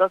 10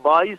22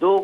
2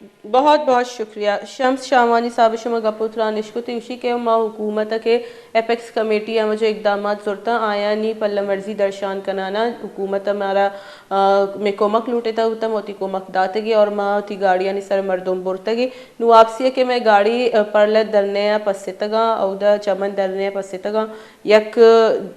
بہت بہت شکریہ شمس شامانی صاحب شما گپوتران نشکتی اوشی کے ما حکومت کے ایپیکس کمیٹی ہم جو اقدامات ضرورتا آیا نی پل مرضی درشان کنانا حکومت ہمارا میں کومک لوٹے تا ہوتا موتی کومک داتے گی اور ما تی گاڑیاں نی سر مردم برتے گی نو واپسی ہے کہ میں گاڑی پرلت درنے پسیتگا او دا چمن درنے پسیتگا یک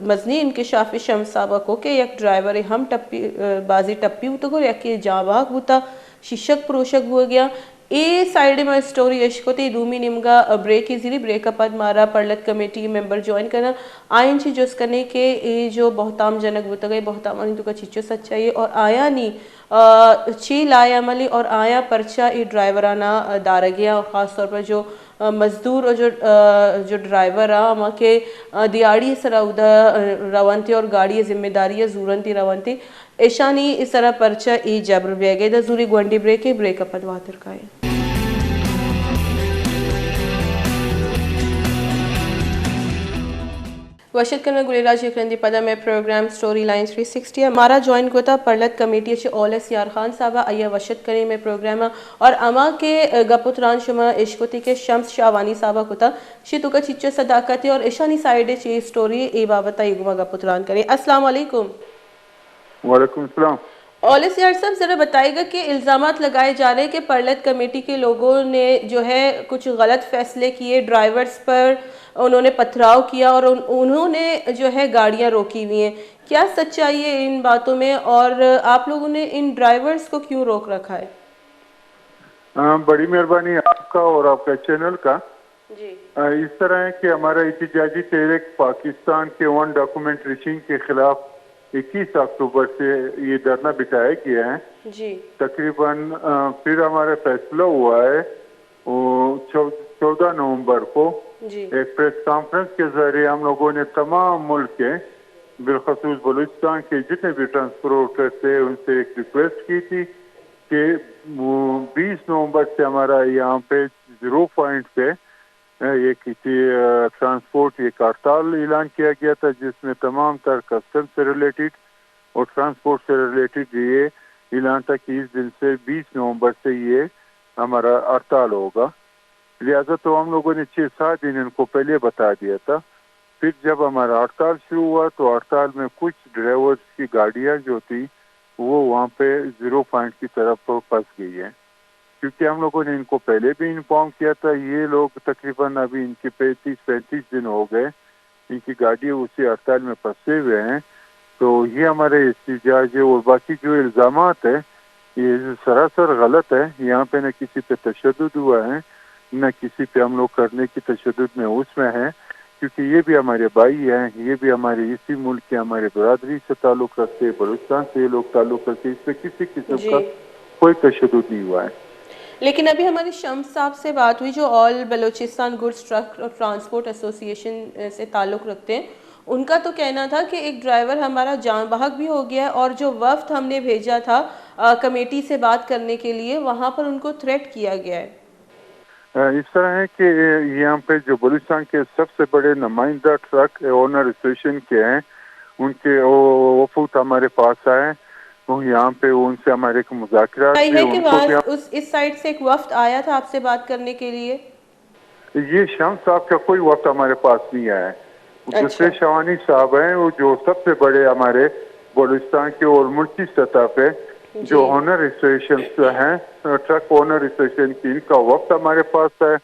مزنی انکشافی شمس صاحبہ کو کہ یک ڈرائیور ہم ٹپی بازی ٹپی ہوتا گو یکی جاں بھاگ ہوتا شیشک پروشک ہو گیا اے سائیڈ میں سٹوری عشق تی دومی نمگا بریک زیری بریک اپد مارا پرلت کمیٹی ممبر جوائن کرنا آئین چی جس کرنے کے اے جو بہتام جنک ہوتا گئے بہتام آنی تو کا چیچو سچائی اور آیا نی چی لایا عملی اور آیا پرچہ ای ڈرائیورانا دارگیا اور خاص طور پر جو مزدور اور جو ڈرائیور اما کے دیاڑی سرا روانتی اور گاڑی ذمہ داری زورنتی روانتی ایشانی اس طرح پرچہ ای جبر بیگے دا زوری گوانڈی بریک اپد واتر کائے وشد کرنا گلی راج یکرندی پدا میں پروگرام سٹوری لائن 360 ہمارا جوائن کو تھا پرلت کمیٹی اچھے اولس یار خان صاحبہ آئیہ وشد کریں میں پروگرام اور اما کے گپتران شما عشقوتی کے شمس شاوانی صاحبہ کو تھا شی تو کا چچے صداقتی اور ایشانی سائیڈ چی سٹوری ای بابتا یگما گپتران کریں السلام علیکم وعلیکم السلام اولس یار صاحب ذرا بتائے گا کہ الزامات لگائے جا رہے ہیں کہ پرلت کمیٹی کے لوگوں نے جو ہے کچھ غلط فیصلے کیے ڈرائیورز پر انہوں نے پتھراؤ کیا اور انہوں نے جو ہے گاڑیاں روکی ہوئی ہیں کیا سچائی ہے ان باتوں میں اور آپ لوگوں نے ان ڈرائیورز کو کیوں روک رکھا ہے بڑی مہربانی آپ کا اور آپ کا چینل کا جی اس طرح ہے کہ ہمارا احتجاجی تحریک پاکستان کے ون ڈاکومنٹ ریشنگ کے خلاف 21 اکتوبر سے یہ دھرنا بٹھایا گیا ہے جی تقریباً پھر ہمارا فیصلہ ہوا ہے وہ 14 نومبر کو جی ایک پریس کانفرنس کے ذریعے ہم لوگوں نے تمام ملک کے بالخصوص بلوچستان کے جتنے بھی ٹرانسپورٹر تھے ان سے ایک ریکویسٹ کی تھی کہ 20 نومبر سے ہمارا یہاں پہ 0 پوائنٹ پہ یہ کسی ٹرانسپورٹ ایک ہڑتال اعلان کیا گیا تھا جس میں تمام تر کسٹم سے ریلیٹڈ اور ٹرانسپورٹ سے ریلیٹڈ یہ اعلان تھا کہ اس دن سے 20 نومبر سے یہ ہمارا ہڑتال ہوگا لہٰذا تو ہم لوگوں نے 6-7 دن ان کو پہلے بتا دیا تھا پھر جب ہمارا ہڑتال شروع ہوا تو ہڑتال میں کچھ ڈرائیورز کی گاڑیاں جو تھی وہ وہاں پہ 0 پوائنٹ کی طرف پھنس گئی ہیں کیونکہ ہم لوگوں نے ان کو پہلے بھی انفارم کیا تھا یہ لوگ تقریباً ابھی ان کے 35 دن ہو گئے ان کی گاڑی اسی ہڑتال میں پھنسے ہوئے ہیں تو یہ ہمارے احتجاج اور باقی جو الزامات ہیں یہ سراسر غلط ہے یہاں پہ نہ کسی پہ تشدد ہوا ہے نہ کسی پہ ہم لوگ کرنے کی تشدد میں اس میں ہے کیونکہ یہ بھی ہمارے بھائی ہیں یہ بھی ہمارے اسی ملک کے ہمارے برادری سے تعلق رکھتے ہیں بلوچستان سے یہ لوگ تعلق رکھتے ہیں اس پہ کسی قسم کا کوئی تشدد نہیں ہوا ہے لیکن ابھی ہماری شمس صاحب سے بات ہوئی جو آل بلوچستان گڈس ٹرک اور ٹرانسپورٹ ایسوسی ایشن سے تعلق رکھتے ہیں ان کا تو کہنا تھا کہ ایک ڈرائیور ہمارا جان بحق بھی ہو گیا ہے اور جو وفد ہم نے بھیجا تھا کمیٹی سے بات کرنے کے لیے وہاں پر ان کو تھریٹ کیا گیا ہے اس طرح ہے کہ یہاں پہ جو بلوچستان کے سب سے بڑے نمائندہ ٹرک اونر ایسوسیشن کے ہیں ان کے وفود ہمارے پاس آئے یہاں پہ ان سے ہمارے مذاکرات بھی ہے کہ ان کو وہاں بھی اس سائڈ سے ایک وفد آیا تھا آپ سے بات کرنے کے لیے یہ شمس صاحب کا کوئی وقت ہمارے پاس نہیں آیا ہے دوسرے شوانی صاحب ہیں وہ جو سب سے بڑے ہمارے بلوچستان کے اور ملکی سطح پہ جو آنر ایسوسیشن ہیں ٹرک آنر ایسوسیشن کی ان کا وقت ہمارے پاس ہے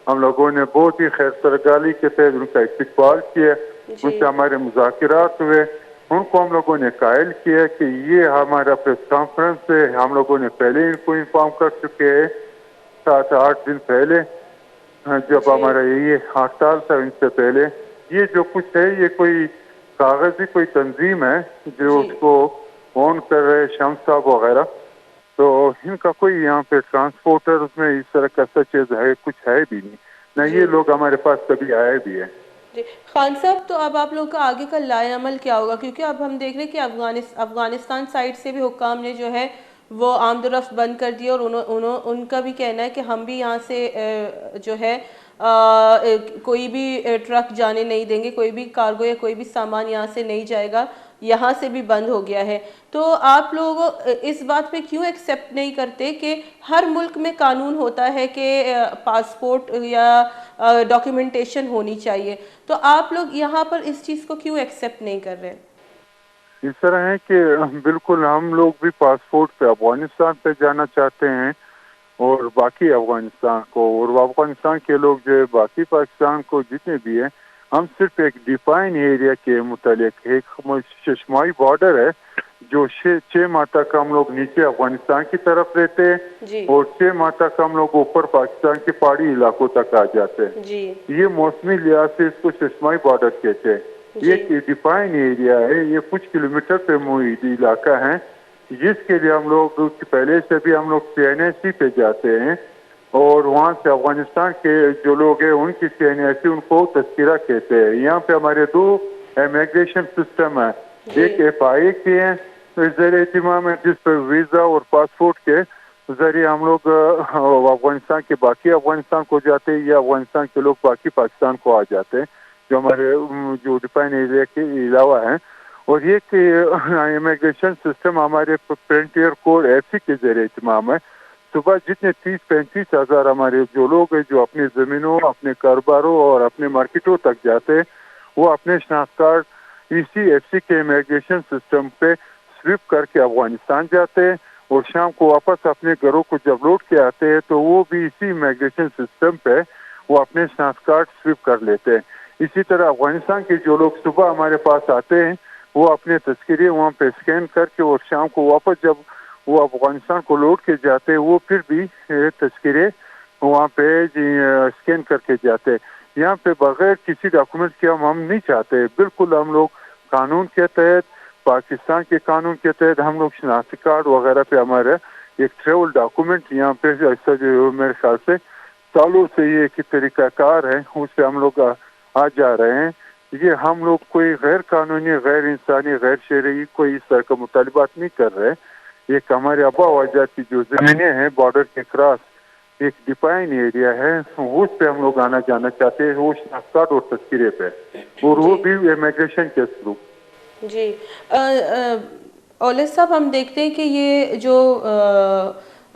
ہم لوگوں نے بہت ہی خیر سرگالی کے تحت ان کا استقبال کیا ان سے ہمارے مذاکرات ہوئے ان کو ہم لوگوں نے قائل کیا کہ یہ ہمارا پریس کانفرنس ہے ہم لوگوں نے پہلے ان کو انفارم کر چکے ہیں 7-8 دن پہلے جب ہمارا یہ ہڑتال تھا ان سے پہلے یہ جو کچھ ہے یہ کوئی کاغذی کوئی تنظیم ہے جو اس کو اون کر رہے شمس صاحب وغیرہ تو ان کا کوئی یہاں پہ ٹرانسپورٹر اس میں اس طرح کا سچ ہے کچھ ہے بھی نہیں نہ یہ لوگ ہمارے پاس کبھی آئے بھی ہیں خان صاحب تو اب آپ لوگ کا آگے کا لائے عمل کیا ہوگا کیونکہ اب ہم دیکھ رہے ہیں کہ افغانستان سائڈ سے بھی حکام نے جو ہے وہ آمد و رفت بند کر دی اور ان کا بھی کہنا ہے کہ ہم بھی یہاں سے جو ہے کوئی بھی ٹرک جانے نہیں دیں گے, کوئی بھی کارگو یا کوئی بھی سامان یہاں سے نہیں جائے گا, یہاں سے بھی بند ہو گیا ہے. تو آپ لوگ اس بات پہ کیوں ایکسیپٹ نہیں کرتے کہ ہر ملک میں قانون ہوتا ہے کہ پاسپورٹ یا ڈاکیومنٹیشن ہونی چاہیے, تو آپ لوگ یہاں پر اس چیز کو کیوں ایکسیپٹ نہیں کر رہے؟ اس طرح ہے کہ بالکل ہم لوگ بھی پاسپورٹ پہ افغانستان پہ جانا چاہتے ہیں اور باقی افغانستان کو, اور افغانستان کے لوگ جو ہے باقی پاکستان کو جتنے بھی ہیں, ہم صرف ایک ڈیفائن ایریا کے متعلق ایک ششمائی بارڈر ہے جو 6 ماہ تک ہم لوگ نیچے افغانستان کی طرف رہتے ہیں جی اور 6 ماہ تک ہم لوگ اوپر پاکستان کے پہاڑی علاقوں تک آ جاتے ہیں. جی یہ موسمی لحاظ سے اس کو ششمائی بارڈر کہتے ہیں. یہ جی ڈیفائن ایریا ہے, یہ کچھ کلومیٹر پہ محیطی علاقہ ہے جس کے لیے ہم لوگ پہلے سے بھی ہم لوگ CNSC پہ جاتے ہیں, اور وہاں سے افغانستان کے جو لوگ ہیں ان کی CNSC ان کو تذکرہ کہتے ہیں. یہاں پہ ہمارے 2 امیگریشن سسٹم ہے, ایک FIA کے ہیں زیر اہتمام ہے جس پہ ویزا اور پاسپورٹ کے ذریعے ہم لوگ افغانستان کے باقی افغانستان کو جاتے ہیں یا افغانستان کے لوگ باقی پاکستان کو آ جاتے ہیں جو ہمارے جو ڈیفائن ایریا کے علاوہ ہیں. اور یہ کہ امیگریشن سسٹم ہمارے فرنٹیئر کوڈ FC کے زیر اہتمام ہے. صبح جتنے 30-35 ہزار ہمارے جو لوگ ہیں جو اپنی زمینوں, اپنے کاروباروں اور اپنے مارکیٹوں تک جاتے ہیں, وہ اپنے شناخت کارڈ اسی FC کے امیگریشن سسٹم پہ سویپ کر کے افغانستان جاتے ہیں, اور شام کو واپس اپنے گھروں کو جب لوٹ کے آتے ہیں تو وہ بھی اسی امیگریشن سسٹم پہ وہ اپنے شناخت کارڈ سویپ کر لیتے ہیں. اسی طرح افغانستان کے جو لوگ صبح ہمارے پاس آتے ہیں وہ اپنے تذکرے وہاں پہ اسکین کر کے, اور شام کو واپس جب وہ افغانستان کو لوٹ کے جاتے ہیں وہ پھر بھی تذکرے وہاں پہ اسکین کر کے جاتے ہیں. یہاں پہ بغیر کسی ڈاکومنٹ کے ہم نہیں چاہتے, بالکل ہم لوگ قانون کے تحت, پاکستان کے قانون کے تحت ہم لوگ شناختی کارڈ وغیرہ پہ ہمارا ایک ٹریول ڈاکومنٹ یہاں پہ ایسا جو میرے خیال سے سالوں سے یہ ایک طریقہ کار ہے اس سے ہم لوگ آ جا رہے ہیں. یہ ہم لوگ کوئی غیر قانونی, غیر انسانی, غیر شرعی کوئی اس طرح کا مطالبات نہیں کر رہے. ایک ہمارے آبا و اجداد کی جو زمینیں ہیں بارڈر کے کراس ایک ڈیفائن ایریا ہے, اس پہ ہم لوگ آنا جانا چاہتے ہیں, وہ شناخت کارڈ اور تذکرے پہ, اور وہ بھی امیگریشن کے تھرو. جی اولد صاحب, ہم دیکھتے ہیں کہ یہ جو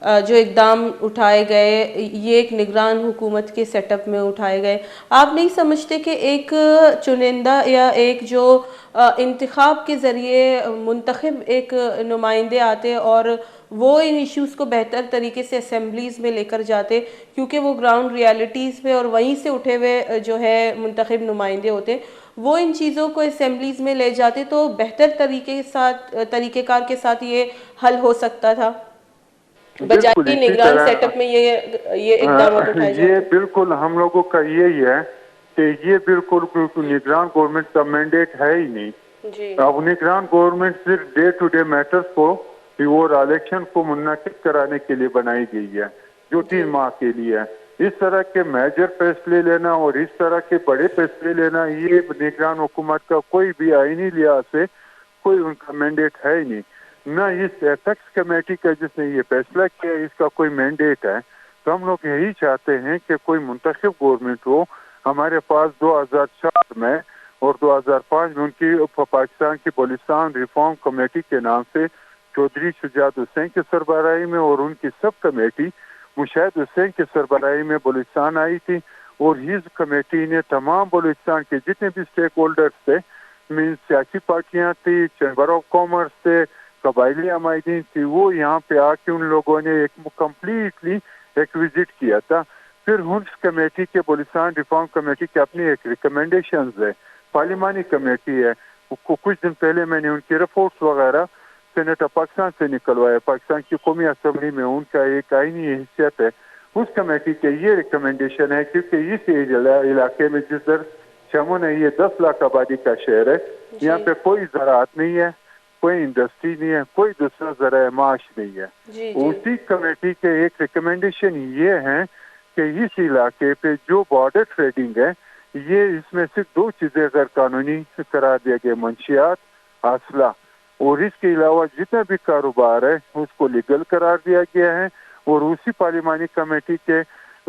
اقدام اٹھائے گئے یہ ایک نگران حکومت کے سیٹ اپ میں اٹھائے گئے. آپ نہیں سمجھتے کہ ایک چنندہ یا ایک جو انتخاب کے ذریعے منتخب ایک نمائندے آتے اور وہ ان ایشوز کو بہتر طریقے سے اسمبلیز میں لے کر جاتے, کیونکہ وہ گراؤنڈ ریالٹیز پہ اور وہیں سے اٹھے ہوئے جو ہے منتخب نمائندے ہوتے, وہ ان چیزوں کو اسمبلیز میں لے جاتے تو بہتر طریقہ کار کے ساتھ یہ حل ہو سکتا تھا, بالکل بجائے اسی نگران طرح سیٹ اپ میں یہ اقدامات اٹھائے یہ جاتے. بالکل ہم لوگوں کا یہی ہے کہ یہ بالکل نگران گورنمنٹ کا مینڈیٹ ہے ہی نہیں. جی اب نگران گورنمنٹ صرف ڈے ٹو ڈے میٹرز کو اور الیکشن کو منعقد کرانے کے لیے بنائی گئی ہے جو 3 ماہ کے لیے ہے. اس طرح کے میجر فیصلے لینا اور اس طرح کے بڑے فیصلے لینا یہ نگران حکومت کا کوئی بھی آئینی لحاظ سے کوئی ان کا مینڈیٹ ہے ہی نہیں. نہ اس ایپیکس کمیٹی کا جس نے یہ فیصلہ کیا اس کا کوئی مینڈیٹ ہے. تو ہم لوگ یہی چاہتے ہیں کہ کوئی منتخب گورنمنٹ ہو. ہمارے پاس 2004 میں اور 2005 میں ان کی پاکستان کی بلوچستان ریفارم کمیٹی کے نام سے چودھری شجاعت حسین کی سربراہی میں اور ان کی سب کمیٹی مشاہد حسین کی سربراہی میں بلوچستان آئی تھی, اور اس کمیٹی نے تمام بلوچستان کے جتنے بھی اسٹیک ہولڈرز تھے, سیاسی پارٹیاں تھی, چیمبر آف کامرس تھے, قبائلی عمائدین تھی, وہ یہاں پہ آ کے ان لوگوں نے ایک کمپلیٹلی ایک وزٹ کیا تھا. پھر اس کمیٹی کے بلوچستان ریفارم کمیٹی کے اپنی ایک ریکمنڈیشنز ہے, پارلیمانی کمیٹی ہے. کچھ دن پہلے میں نے ان کی رپورٹس وغیرہ سینیٹ آف پاکستان سے نکلوایا. پاکستان کی قومی اسمبلی میں ان کا ایک آئینی حیثیت ہے. اس کمیٹی کے یہ ریکمنڈیشن ہے کیونکہ اس علاقے میں جس در شمون ہے یہ 10 لاکھ آبادی کا شہر ہے, یہاں پہ کوئی زراعت نہیں ہے, کوئی انڈسٹری نہیں ہے, کوئی دوسرا ذرائع معاش نہیں ہے. اسی کمیٹی کے ایک ریکمنڈیشن یہ ہے کہ اس علاقے پہ جو بارڈر ٹریڈنگ ہے یہ اس میں سے 2 چیزیں غیر قانونی قرار دیا گیا, منشیات, اسلحہ, اور اس کے علاوہ جتنا بھی کاروبار ہے اس کو لیگل قرار دیا گیا ہے. اور اسی پارلیمانی کمیٹی کے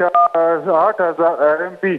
8,000 RMB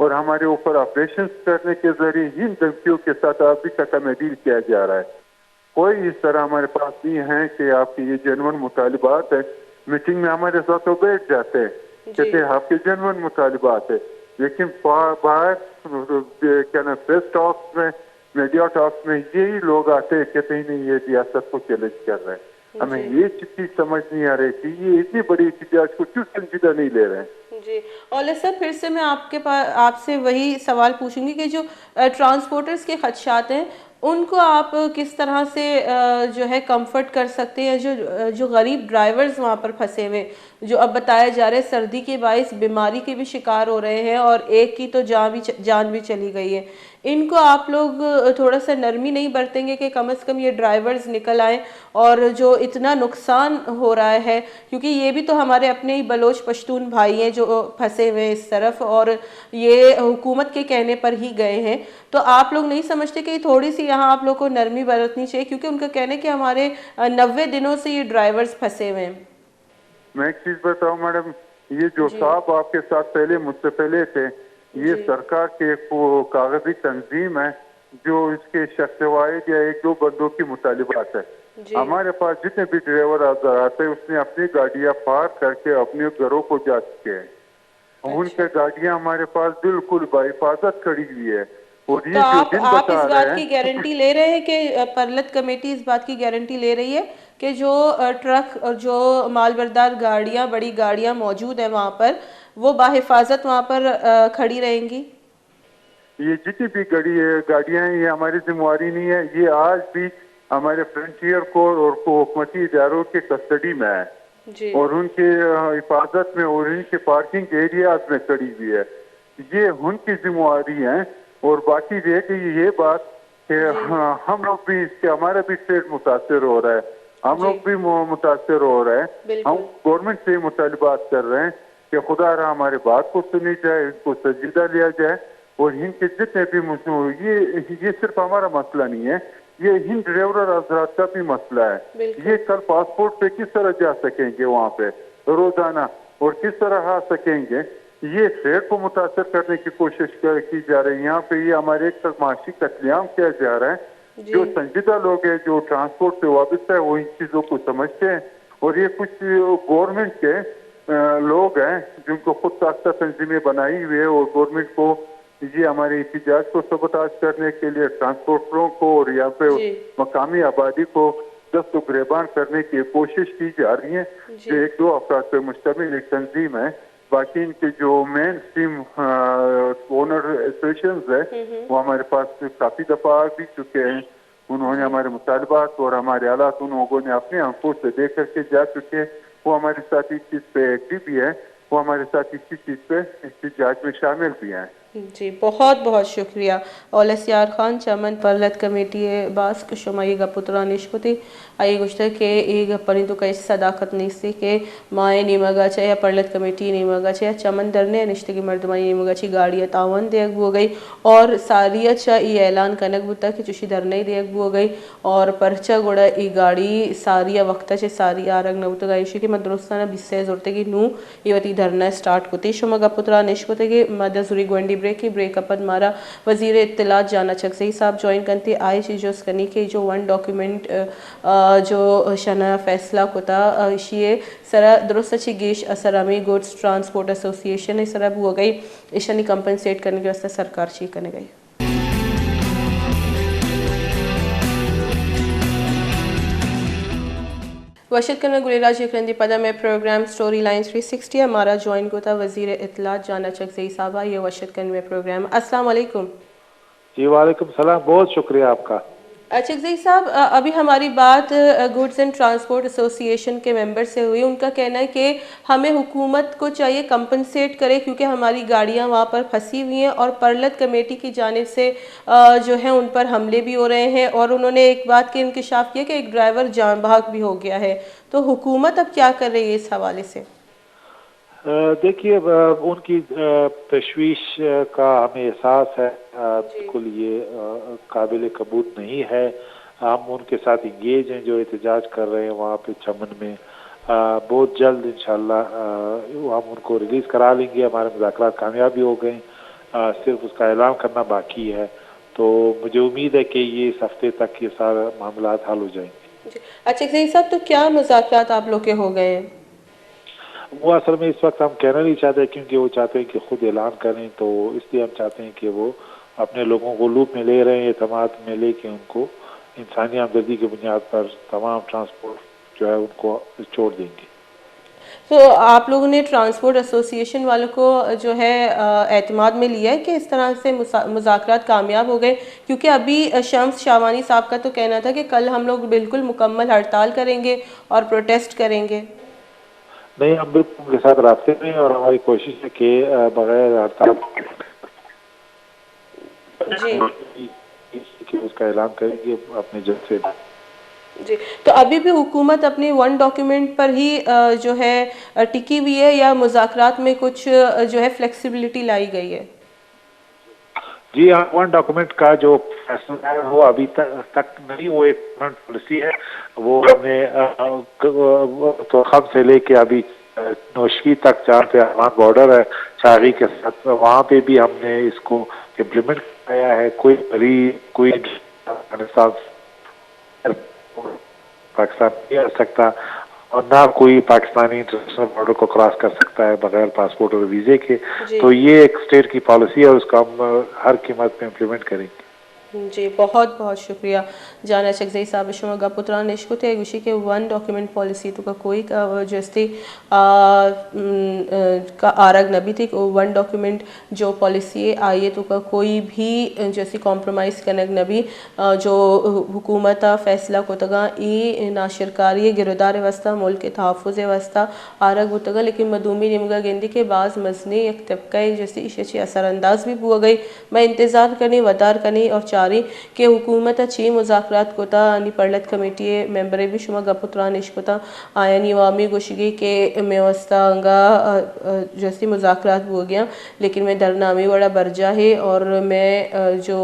اور ہمارے اوپر آپریشن کرنے کے ذریعے ان دھمکیوں کے ساتھ ابھی تک ہمیں ڈیل کیا جا رہا ہے. کوئی اس طرح ہمارے پاس نہیں ہے کہ آپ کی یہ جنون مطالبات ہے. میٹنگ میں ہمارے ساتھ وہ بیٹھ جاتے ہیں کہتے ہیں آپ کے جنون مطالبات ہے, لیکن باہر کیا نا پریس ٹاکس میں, میڈیا ٹاکس میں یہی لوگ آتے ہیں کہتے ہیں نہیں یہ ریاست کو چیلنج کر رہے ہیں. ہمیں یہ چیز سمجھ نہیں آ رہی کہ یہ اتنی بڑی احتجاج کو کیوں سنجیدہ نہیں لے رہے ہیں. جی اولیس صاحب, پھر سے میں آپ سے وہی سوال پوچھوں گی کہ جو ٹرانسپورٹرز کے خدشات ہیں ان کو آپ کس طرح سے جو ہے کمفرٹ کر سکتے ہیں, جو غریب ڈرائیورز وہاں پر پھنسے ہوئے, جو اب بتایا جا رہا ہے سردی کے باعث بیماری کے بھی شکار ہو رہے ہیں اور ایک کی تو جان بھی چلی گئی ہے. ان کو آپ لوگ تھوڑا سا نرمی نہیں برتیں گے کہ کم از کم یہ ڈرائیورز نکل آئیں, اور جو اتنا نقصان ہو رہا ہے کیونکہ یہ بھی تو ہمارے اپنے ہی بلوچ پشتون بھائی ہیں جو پھنسے ہوئے اس طرف, اور یہ حکومت کے کہنے پر ہی گئے ہیں, تو آپ لوگ نہیں سمجھتے کہ تھوڑی سی یہاں آپ لوگ کو نرمی برتنی چاہیے, کیونکہ ان کا کہنا ہے کہ ہمارے 90 دنوں سے یہ ڈرائیورز پھنسے ہوئے ہیں. میں ایک چیز بتاؤں میڈم, یہ جو صاحب آپ کے ساتھ پہلے مجھ سے پہلے تھے, یہ سرکار کے ایک کاغذی تنظیم ہے جو اس کے شخص واحد یا ایک دو بندوں کی مطالبات ہے. ہمارے پاس جتنے بھی ڈرائیور آتے ہیں اس نے اپنی گاڑیاں پارک کر کے اپنے گھروں کو جا چکے ہیں. ان کے گاڑیاں ہمارے پاس بالکل بحفاظت کھڑی ہوئی ہے. اور تو یہ جو دن آپ اس بتا رہے بات کی گارنٹی لے رہے ہیں کہ پرلت کمیٹی اس بات کی گارنٹی لے رہی ہے کہ جو ٹرک اور جو مال بردار گاڑیاں, بڑی گاڑیاں موجود ہیں وہاں پر, وہ باحفاظت وہاں پر کھڑی رہیں گی؟ یہ جتنی بھی گاڑیاں ہیں یہ ہماری ذمہ داری نہیں ہے, یہ آج بھی ہمارے فرنٹیئر کور اور حکومتی اداروں کے کسٹڈی میں ہے, اور ان کے حفاظت میں اور ان کے پارکنگ ایریاز میں کھڑی ہوئی ہے. یہ ان کی ذمہ داری ہے. اور باقی رہ گئی یہ بات کہ ہم لوگ بھی اس سے ہمارا بھی اسٹیٹ متاثر ہو رہا ہے, ہم لوگ بھی متاثر ہو رہے ہیں. ہم گورنمنٹ سے مطالبات کر رہے ہیں کہ خدا رہا ہمارے بات کو سنی جائے, اس کو سنجیدہ لیا جائے, اور ان کے جتنے بھی یہ صرف ہمارا مسئلہ نہیں ہے, یہ ان ڈرائیور حضرات کا بھی مسئلہ ہے. یہ کل پاسپورٹ پہ کس طرح جا سکیں گے وہاں پہ روزانہ, اور کس طرح آ سکیں گے؟ یہ ٹریڈ کو متاثر کرنے کی کوشش کی جا رہی ہے. یہاں پہ یہ ہمارے ایک طرف معاشی قتل عام کیا جا رہا ہے. جو سنجیدہ لوگ ہیں جو ٹرانسپورٹ سے وابستہ ہے وہ ان چیزوں کو سمجھتے ہیں, اور یہ کچھ گورنمنٹ کے لوگ ہیں جن کو خود ساختہ تنظیمیں بنائی ہوئی ہے, اور گورنمنٹ کو یہ ہمارے احتجاج کو سبوتاژ کرنے کے لیے ٹرانسپورٹروں کو اور یہاں پہ مقامی آبادی کو دست و گریبان کرنے کی کوشش کی جا رہی ہے. جو ایک دو افراد پہ مشتمل ایک تنظیم ہے, باقی ان کے جو مین اسٹریم اونر ایسوسیشنز ہے وہ ہمارے پاس کافی دفعہ آ بھی چکے ہیں. انہوں نے ہمارے مطالبات اور ہمارے حالات ان لوگوں نے اپنے آنکھوں سے دیکھ کر کے جا چکے ہیں. وہ ہمارے ساتھ اس چیز پہ ایکٹیو بھی ہے, وہ ہمارے ساتھ اسی چیز پہ احتجاج میں شامل بھی ہیں. جی بہت بہت شکریہ. اولیس یار خان چمن پرلت کمیٹی باس کشمائی گا پترا نشپتی آئی گشتر کے ایک پنی تو کئی صداقت نیستی کہ مائیں نیمہ گا چاہے پرلت کمیٹی نیمہ گا چاہے چمن درنے نشتے کی مردمائی نیمہ گا چی گاڑی تاون دیکھ بو گئی, اور ساریہ چا ای اعلان کنک بتا کہ چوشی درنے دیکھ بو گئی, اور پرچہ گوڑا ای گاڑی ساریہ وقتا چے ساری آرگ نبوتا گائیشی کہ مدرستانہ 20 زورتے گی نو یہ وطی دھرنا سٹارٹ کتی شما گا پترا نشپتے گی مدزوری گوینڈی بریک اپن مارا وزیر اطلاعات جانا چکسئی صاحب جوائن کرتے آئی چیزوز کرنی کہ جو ون ڈاکیومنٹ جو شنا فیصلہ کتا اشیے سرا درست چی گیش اسرامی گوڈز ٹرانسپورٹ ایسوسییشن سرا ہو گئی اشانی کمپنسیٹ کرنے کے واسطے سرکار چی کرنے گئی. وشد کرنا گلیرا جی کرندی پدا میں پروگرام سٹوری لائن 360 ہمارا جوائن کو تھا وزیر اطلاعات جانا چکزئی صاحبہ. یہ وشد کرنے میں پروگرام. السلام علیکم. جی وعلیکم السلام, بہت شکریہ آپ کا. چکزئی صاحب ابھی ہماری بات گوڈز اینڈ ٹرانسپورٹ ایسوسییشن کے ممبر سے ہوئی. ان کا کہنا ہے کہ ہمیں حکومت کو چاہیے کمپنسیٹ کرے کیونکہ ہماری گاڑیاں وہاں پر پھنسی ہوئی ہیں, اور پرلت کمیٹی کی جانب سے جو ہے ان پر حملے بھی ہو رہے ہیں, اور انہوں نے ایک بات کے انکشاف کیا کہ ایک ڈرائیور جان بحق بھی ہو گیا ہے. تو حکومت اب کیا کر رہی ہے اس حوالے سے؟ دیکھیے ان کی تشویش کا ہمیں احساس ہے, بالکل یہ قابل قبول نہیں ہے. ہم ان کے ساتھ انگیج ہیں جو احتجاج کر رہے ہیں وہاں پہ چمن میں. بہت جلد انشاءاللہ ہم ان کو ریلیز کرا لیں گے. ہمارے مذاکرات کامیابی ہو گئے, صرف اس کا اعلان کرنا باقی ہے. تو مجھے امید ہے کہ یہ اس ہفتے تک یہ سارا معاملات حل ہو جائیں گے. اچھا صحیح صاحب، تو کیا مذاکرات آپ لوگ کے ہو گئے ہیں؟ وہ اصل میں اس وقت ہم کہنا نہیں چاہتے کیونکہ وہ چاہتے ہیں کہ خود اعلان کریں، تو اس لیے ہم چاہتے ہیں کہ وہ اپنے لوگوں کو لوپ میں لے رہے ہیں، اعتماد میں لے کے ان کو انسانی ہمدردی کی بنیاد پر تمام ٹرانسپورٹ جو ہے ان کو چھوڑ دیں گے. تو آپ لوگوں نے ٹرانسپورٹ ایسوسی ایشن والوں کو جو ہے اعتماد میں لیا ہے کہ اس طرح سے مذاکرات کامیاب ہو گئے؟ کیونکہ ابھی شمس شاوانی صاحب کا تو کہنا تھا کہ کل ہم لوگ بالکل مکمل ہڑتال کریں گے اور پروٹیسٹ کریں گے. نہیں، ہم بالکل ان کے ساتھ رابطے میں اور ہماری کوشش ہے کہ بغیر ہڑتال جی اس کا اعلان کریں گے اپنے جلسے میں. جی، تو ابھی بھی حکومت اپنی ون ڈاکیومنٹ پر ہی جو ہے ٹکی ہوئی ہے یا مذاکرات میں کچھ جو ہے فلیکسیبلٹی لائی گئی ہے؟ جی ہاں، ون ڈاکومنٹ کا جو فیصلہ ہے وہ ابھی تک نہیں، وہ ایک پالیسی ہے. وہ ہم نے توخم سے لے کے ابھی نوشکی تک جہاں پہ افغان بارڈر ہے شاغی کے ساتھ، وہاں پہ بھی ہم نے اس کو امپلیمنٹ کرایا ہے. کوئی غریب، کوئی افغانستان پاکستان نہیں آ سکتا اور نہ کوئی پاکستانی انٹرنیشنل بارڈر کو کراس کر سکتا ہے بغیر پاسپورٹ اور ویزے کے. جی تو یہ ایک اسٹیٹ کی پالیسی ہے اور اس کو ہم ہر قیمت پہ امپلیمنٹ کریں گے. جی بہت بہت شکریہ جانا چکزئی صاحب شما گا پتران نشکو تے گوشی کے ون ڈاکیومنٹ پالیسی تو کا کوئی جو استی کا آرگ نبی تھی ون ڈاکیومنٹ جو پالیسی آئیے تو کا کوئی بھی جیسی کمپرومائز کنگ نبی جو حکومت فیصلہ کو تگا ای ناشرکاری گردار وسطہ ملک کے تحفظ وسطہ آرگ ہوتگا، لیکن مدومی نمگا گندی کے بعض مزنی ایک طبقہ جیسی اشیچی اثر انداز بھی ہوا گئی. میں انتظار کرنی ودار کرنی اور چاری کہ حکومت اچھی مذاکرات کو تا انی پرلت کمیٹی ممبرے بھی شما گپتران اشکتا آئینی وامی گوشگی کہ میں وستا انگا جیسی مذاکرات ہو گیا، لیکن میں درنامی وڑا برجا ہے اور میں جو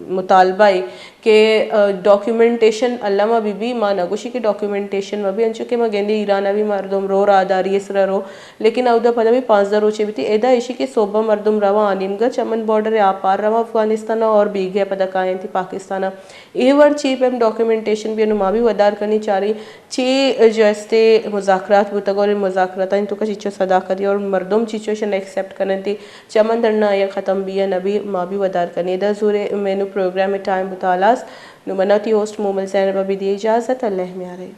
مطالبہ ہے کہ ڈاکیومنٹیشن علامہ بی بی ماں نگوشی کی ڈاکیومنٹیشن میں بھی انچو کہ میں گندی ایران بھی مردم رو راداری اسرا رو، لیکن او دا پتہ بھی 15 روچے بھی تھی ایدہ ایشی کی صوبہ مردم روا آنیم گا چمن بارڈر آپار روا افغانستانہ اور بیگے پتہ کائیں تھی پاکستانہ. یہ ور چیپ ایم ڈاکیومنٹیشن بھی انہوں بھی ودار کرنی چاہ رہی چی جو استے مذاکرات بوتا گا اور مذاکرات ان تو کا چیچو صداقتی اور مردم چیچو شن ایکسیپٹ کرنے تھی چمن درنا یا ختم بھی نبی ماں بھی ودار کرنی. دا زورے میں نو پروگرام ٹائم بتالاس نو مناتی ہوسٹ مومل زینب بھی دی اجازت. اللہ میں آ رہی.